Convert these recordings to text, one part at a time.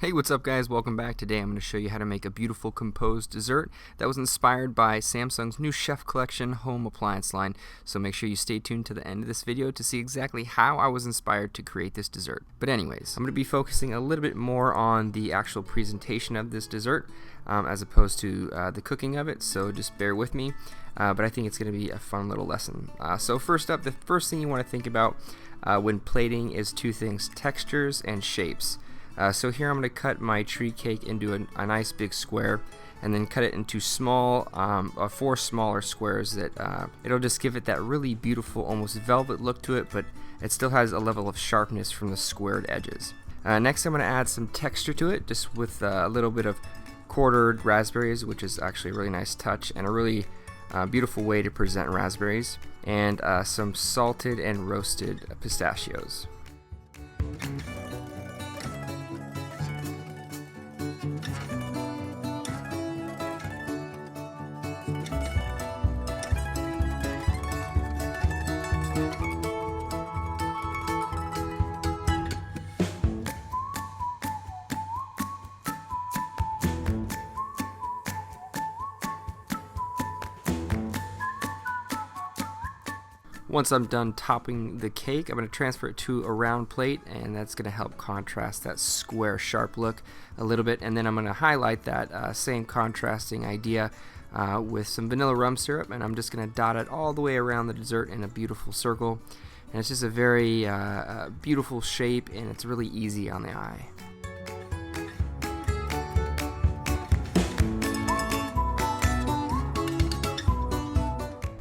Hey, what's up guys? Welcome back. Today I'm going to show you how to make a beautiful composed dessert that was inspired by Samsung's new Chef Collection home appliance line. So make sure you stay tuned to the end of this video to see exactly how I was inspired to create this dessert. But anyways, I'm going to be focusing a little bit more on the actual presentation of this dessert as opposed to the cooking of it, so just bear with me. But I think it's going to be a fun little lesson. So first up, the first thing you want to think about when plating is two things: textures and shapes. So here I'm going to cut my tree cake into a nice big square and then cut it into small, 4 smaller squares that it'll just give it that really beautiful, almost velvet look to it, but it still has a level of sharpness from the squared edges. Next I'm going to add some texture to it, just with a little bit of quartered raspberries, which is actually a really nice touch and a really beautiful way to present raspberries, and some salted and roasted pistachios. Once I'm done topping the cake, I'm going to transfer it to a round plate, and that's going to help contrast that square sharp look a little bit. And then I'm going to highlight that same contrasting idea with some vanilla rum syrup, and I'm just going to dot it all the way around the dessert in a beautiful circle. And it's just a very beautiful shape, and it's really easy on the eye.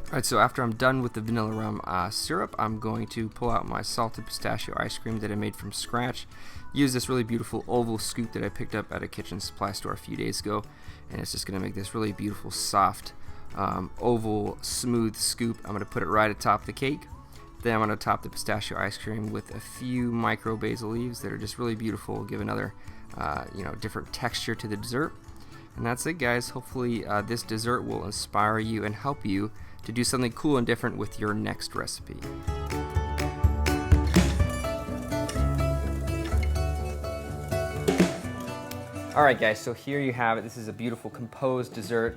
Alright, so after I'm done with the vanilla rum syrup, I'm going to pull out my salted pistachio ice cream that I made from scratch. Use this really beautiful oval scoop that I picked up at a kitchen supply store a few days ago, and it's just going to make this really beautiful, soft, oval, smooth scoop. I'm going to put it right atop the cake. Then I'm going to top the pistachio ice cream with a few micro basil leaves that are just really beautiful, give another different texture to the dessert. And that's it, guys. Hopefully this dessert will inspire you and help you to do something cool and different with your next recipe. Alright guys, so here you have it. This is a beautiful composed dessert.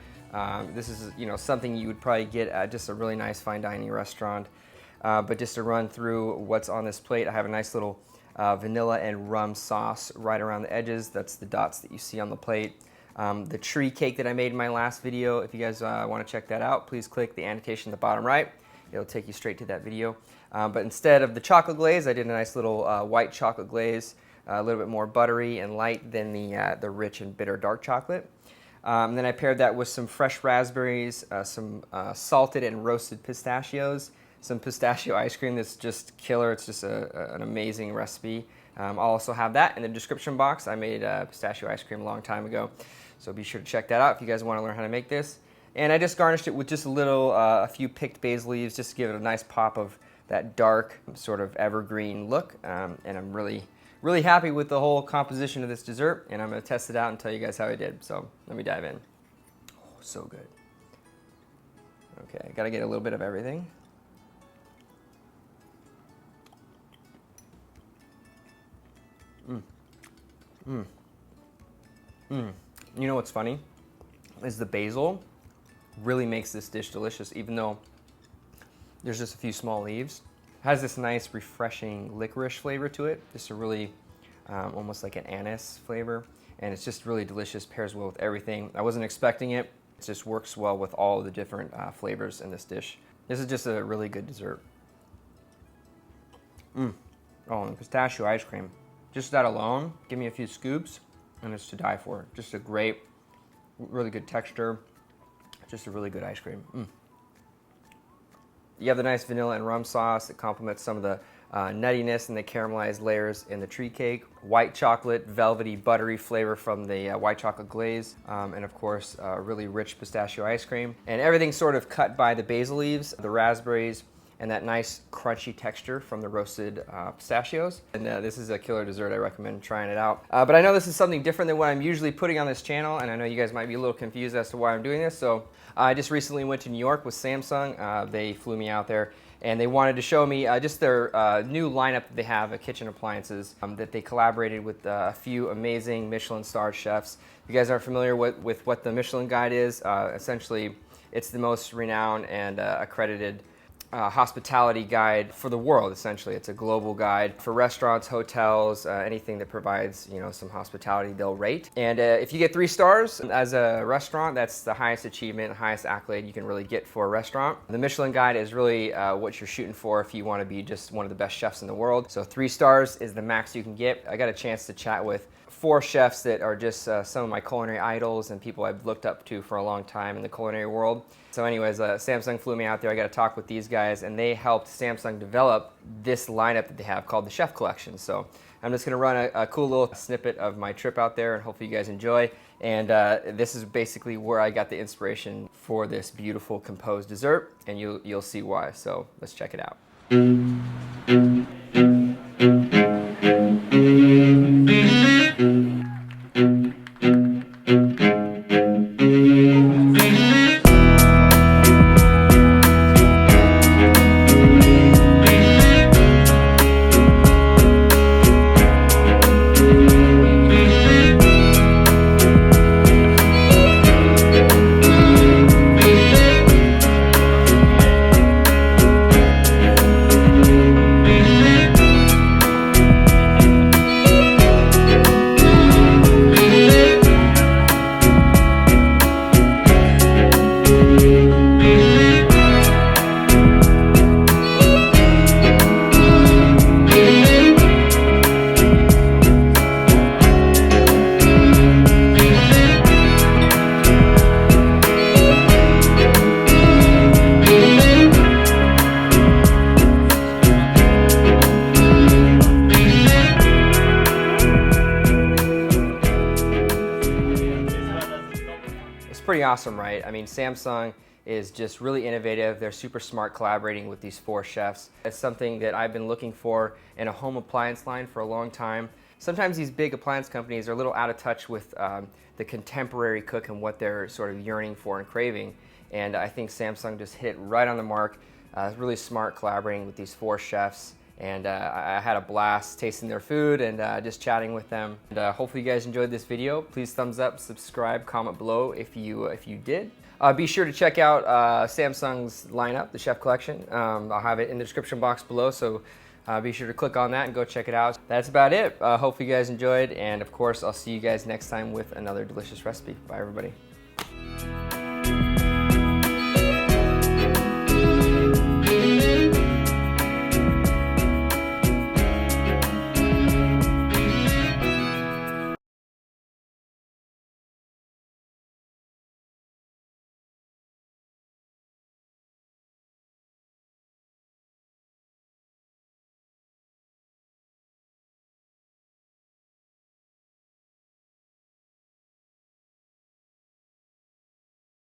This is something you would probably get at just a really nice fine dining restaurant. But just to run through what's on this plate, I have a nice little vanilla and rum sauce right around the edges. That's the dots that you see on the plate. The tree cake that I made in my last video, if you guys want to check that out, please click the annotation at the bottom right. It'll take you straight to that video. But instead of the chocolate glaze, I did a nice little white chocolate glaze, a little bit more buttery and light than the rich and bitter dark chocolate. Then I paired that with some fresh raspberries, some salted and roasted pistachios, some pistachio ice cream that's just killer. It's just an amazing recipe. I'll also have that in the description box. I made pistachio ice cream a long time ago, so be sure to check that out if you guys want to learn how to make this. And I just garnished it with just a few picked basil leaves, just to give it a nice pop of that dark, sort of evergreen look. And I'm really, really happy with the whole composition of this dessert, and I'm going to test it out and tell you guys how I did. So let me dive in. Oh, so good. Okay, got to get a little bit of everything. You know what's funny is the basil really makes this dish delicious, even though there's just a few small leaves. It has this nice refreshing licorice flavor to it, just a really almost like an anise flavor, and it's just really delicious, pairs well with everything. I wasn't expecting it. It just works well with all of the different flavors in this dish. This is just a really good dessert. Oh, and the pistachio ice cream. Just that alone, give me a few scoops, and it's to die for. Just a great, really good texture. Just a really good ice cream. You have the nice vanilla and rum sauce that complements some of the nuttiness and the caramelized layers in the tree cake. White chocolate, velvety, buttery flavor from the white chocolate glaze. And of course, really rich pistachio ice cream. And everything's sort of cut by the basil leaves, the raspberries, and that nice crunchy texture from the roasted pistachios. And this is a killer dessert. I recommend trying it out. But I know this is something different than what I'm usually putting on this channel, and I know you guys might be a little confused as to why I'm doing this. So I just recently went to New York with Samsung. They flew me out there, and they wanted to show me just their new lineup that they have of kitchen appliances that they collaborated with a few amazing Michelin-starred chefs. If you guys aren't familiar with what the Michelin Guide is, essentially it's the most renowned and accredited hospitality guide for the world. Essentially, it's a global guide for restaurants, hotels, anything that provides some hospitality, they'll rate. And if you get 3 stars as a restaurant, that's the highest achievement, highest accolade you can really get for a restaurant. The Michelin Guide is really what you're shooting for if you want to be just one of the best chefs in the world. So 3 stars is the max you can get. I got a chance to chat with 4 chefs that are just some of my culinary idols and people I've looked up to for a long time in the culinary world. So anyways, Samsung flew me out there. I got to talk with these guys, and they helped Samsung develop this lineup that they have called the Chef Collection. So I'm just going to run a cool little snippet of my trip out there, and hopefully you guys enjoy. And this is basically where I got the inspiration for this beautiful composed dessert, and you'll see why. So let's check it out. Pretty awesome, right? I mean, Samsung is just really innovative. They're super smart collaborating with these 4 chefs. It's something that I've been looking for in a home appliance line for a long time. Sometimes these big appliance companies are a little out of touch with the contemporary cook and what they're sort of yearning for and craving. And I think Samsung just hit it right on the mark. Really smart collaborating with these 4 chefs. And I had a blast tasting their food and just chatting with them. And hopefully you guys enjoyed this video. Please thumbs up, subscribe, comment below if you did. Be sure to check out Samsung's lineup, the Chef Collection. I'll have it in the description box below, so be sure to click on that and go check it out. That's about it. Hopefully you guys enjoyed, and of course I'll see you guys next time with another delicious recipe. Bye everybody.